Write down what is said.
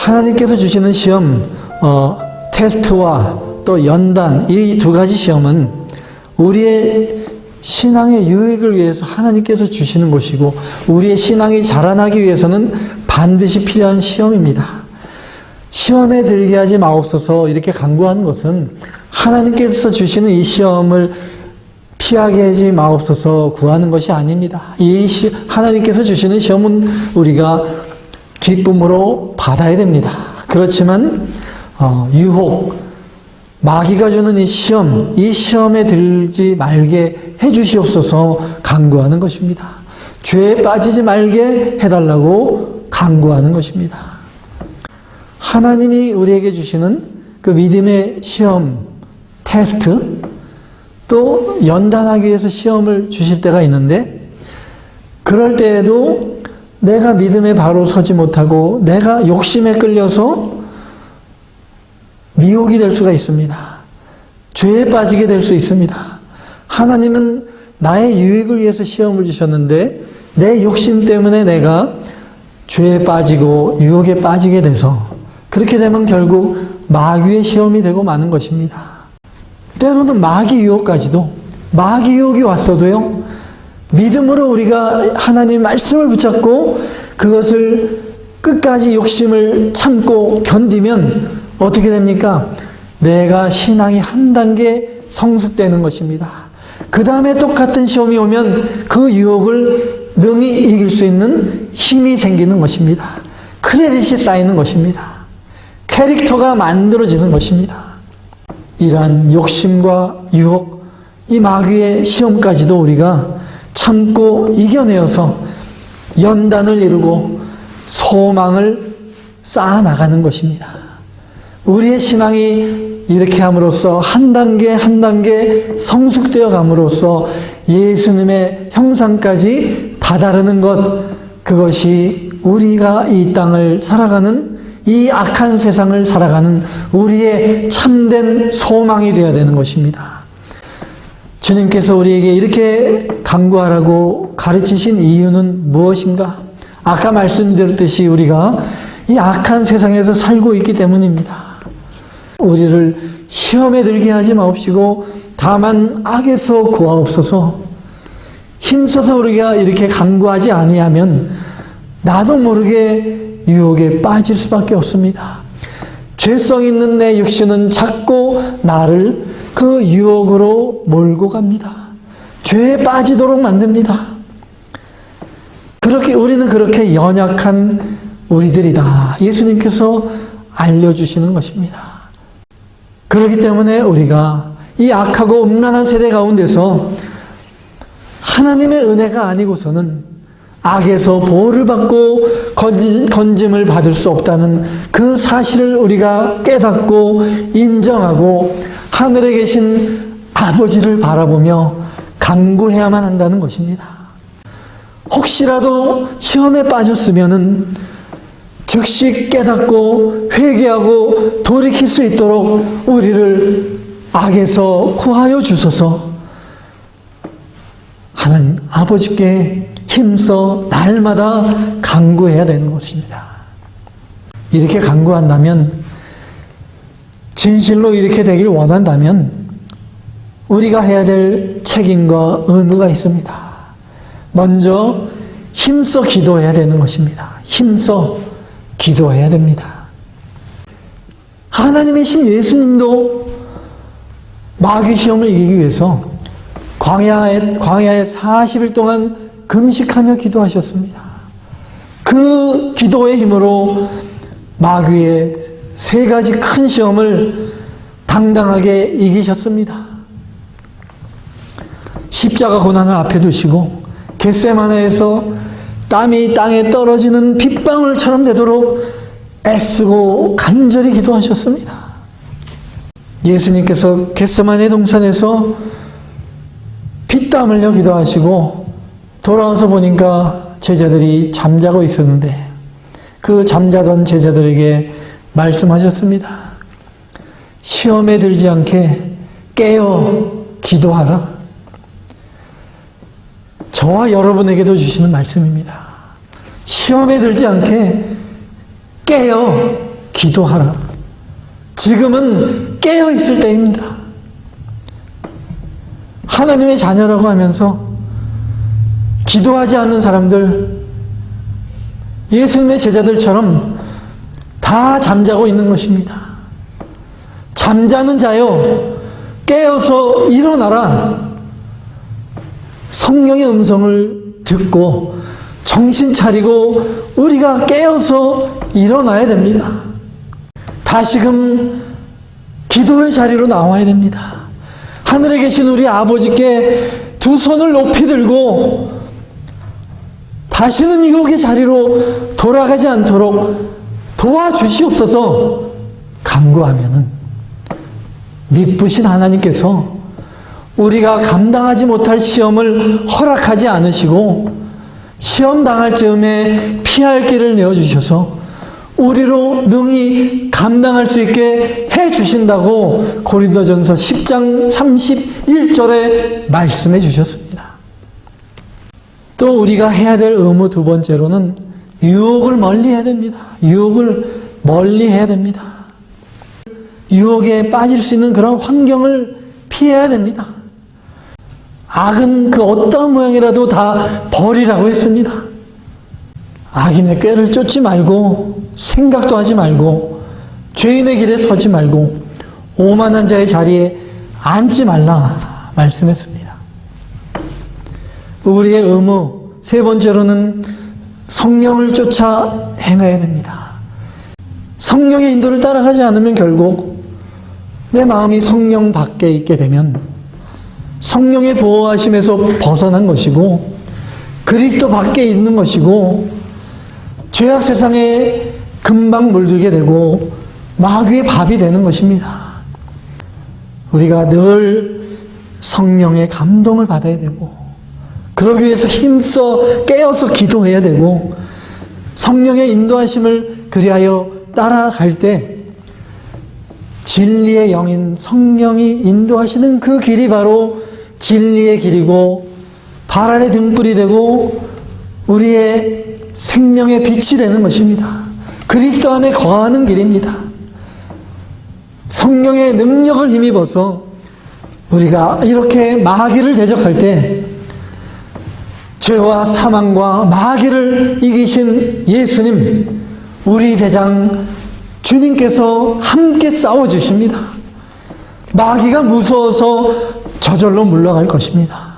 하나님께서 주시는 시험, 테스트와 또 연단, 이 두 가지 시험은 우리의 신앙의 유익을 위해서 하나님께서 주시는 것이고 우리의 신앙이 자라나기 위해서는 반드시 필요한 시험입니다. 시험에 들게 하지 마옵소서 이렇게 간구하는 것은 하나님께서 주시는 이 시험을 피하게 하지 마옵소서 구하는 것이 아닙니다. 하나님께서 주시는 시험은 우리가 기쁨으로 받아야 됩니다. 그렇지만 유혹, 마귀가 주는 이 시험에 들지 말게 해주시옵소서 간구하는 것입니다. 죄에 빠지지 말게 해달라고 간구하는 것입니다. 하나님이 우리에게 주시는 그 믿음의 시험, 테스트, 또 연단하기 위해서 시험을 주실 때가 있는데 그럴 때에도 내가 믿음에 바로 서지 못하고 내가 욕심에 끌려서 미혹이 될 수가 있습니다. 죄에 빠지게 될 수 있습니다. 하나님은 나의 유익을 위해서 시험을 주셨는데 내 욕심 때문에 내가 죄에 빠지고 유혹에 빠지게 돼서 그렇게 되면 결국 마귀의 시험이 되고 마는 것입니다. 때로는 마귀 유혹까지도 마귀 유혹이 왔어도요. 믿음으로 우리가 하나님의 말씀을 붙잡고 그것을 끝까지 욕심을 참고 견디면 어떻게 됩니까? 내가 신앙이 한 단계 성숙되는 것입니다. 그 다음에 똑같은 시험이 오면 그 유혹을 능히 이길 수 있는 힘이 생기는 것입니다. 크레딧이 쌓이는 것입니다. 캐릭터가 만들어지는 것입니다. 이러한 욕심과 유혹, 이 마귀의 시험까지도 우리가 참고 이겨내어서 연단을 이루고 소망을 쌓아나가는 것입니다. 우리의 신앙이 이렇게 함으로써 한 단계 한 단계 성숙되어 감으로써 예수님의 형상까지 다다르는 것, 그것이 우리가 이 땅을 살아가는, 이 악한 세상을 살아가는 우리의 참된 소망이 되어야 되는 것입니다. 주님께서 우리에게 이렇게 간구하라고 가르치신 이유는 무엇인가? 아까 말씀드렸듯이 우리가 이 악한 세상에서 살고 있기 때문입니다. 우리를 시험에 들게 하지 마옵시고 다만 악에서 구하옵소서. 힘써서 우리가 이렇게 간구하지 아니하면 나도 모르게 유혹에 빠질 수밖에 없습니다. 죄성 있는 내 육신은 자꾸 나를 그 유혹으로 몰고 갑니다. 죄에 빠지도록 만듭니다. 우리는 그렇게 연약한 우리들이다. 예수님께서 알려주시는 것입니다. 그렇기 때문에 우리가 이 악하고 음란한 세대 가운데서 하나님의 은혜가 아니고서는 악에서 보호를 받고 건짐을 받을 수 없다는 그 사실을 우리가 깨닫고 인정하고 하늘에 계신 아버지를 바라보며 간구해야만 한다는 것입니다. 혹시라도 시험에 빠졌으면은 즉시 깨닫고 회개하고 돌이킬 수 있도록 우리를 악에서 구하여 주소서. 하나님 아버지께 힘써 날마다 간구해야 되는 것입니다. 이렇게 간구한다면, 진실로 이렇게 되길 원한다면 우리가 해야 될 책임과 의무가 있습니다. 먼저 힘써 기도해야 되는 것입니다. 힘써 기도해야 됩니다. 하나님이신 예수님도 마귀 시험을 이기기 위해서 광야에 40일 동안 금식하며 기도하셨습니다. 그 기도의 힘으로 마귀의 3가지 큰 시험을 당당하게 이기셨습니다. 십자가 고난을 앞에 두시고 겟세마네에서 땀이 땅에 떨어지는 빗방울처럼 되도록 애쓰고 간절히 기도하셨습니다. 예수님께서 겟세마네 동산에서 피땀 흘려 기도하시고 돌아와서 보니까 제자들이 잠자고 있었는데 그 잠자던 제자들에게 말씀하셨습니다. 시험에 들지 않게 깨어 기도하라. 저와 여러분에게도 주시는 말씀입니다. 시험에 들지 않게 깨어 기도하라. 지금은 깨어 있을 때입니다. 하나님의 자녀라고 하면서 기도하지 않는 사람들, 예수님의 제자들처럼 다 잠자고 있는 것입니다. 잠자는 자여, 깨어서 일어나라. 성령의 음성을 듣고 정신 차리고 우리가 깨어서 일어나야 됩니다. 다시금 기도의 자리로 나와야 됩니다. 하늘에 계신 우리 아버지께 두 손을 높이 들고 다시는 유혹의 자리로 돌아가지 않도록 도와주시옵소서 간구하면은 미쁘신 하나님께서 우리가 감당하지 못할 시험을 허락하지 않으시고 시험 당할 즈음에 피할 길을 내어주셔서 우리로 능히 감당할 수 있게 해주신다고 고린도전서 10장 31절에 말씀해 주셨습니다. 또 우리가 해야 될 의무 두 번째로는 유혹을 멀리해야 됩니다. 유혹을 멀리해야 됩니다. 유혹에 빠질 수 있는 그런 환경을 피해야 됩니다. 악은 그 어떤 모양이라도 다 버리라고 했습니다. 악인의 꾀를 쫓지 말고 생각도 하지 말고 죄인의 길에 서지 말고 오만한 자의 자리에 앉지 말라 말씀했습니다. 우리의 의무 세 번째로는 성령을 쫓아 행해야 됩니다. 성령의 인도를 따라가지 않으면 결국 내 마음이 성령 밖에 있게 되면 성령의 보호하심에서 벗어난 것이고 그리스도 밖에 있는 것이고 죄악 세상에 금방 물들게 되고 마귀의 밥이 되는 것입니다. 우리가 늘 성령의 감동을 받아야 되고 그러기 위해서 힘써 깨어서 기도해야 되고 성령의 인도하심을 그리하여 따라갈 때 진리의 영인 성령이 인도하시는 그 길이 바로 진리의 길이고 발 아래 등불이 되고 우리의 생명의 빛이 되는 것입니다. 그리스도 안에 거하는 길입니다. 성령의 능력을 힘입어서 우리가 이렇게 마귀를 대적할 때 죄와 사망과 마귀를 이기신 예수님, 우리 대장 주님께서 함께 싸워주십니다. 마귀가 무서워서 저절로 물러갈 것입니다.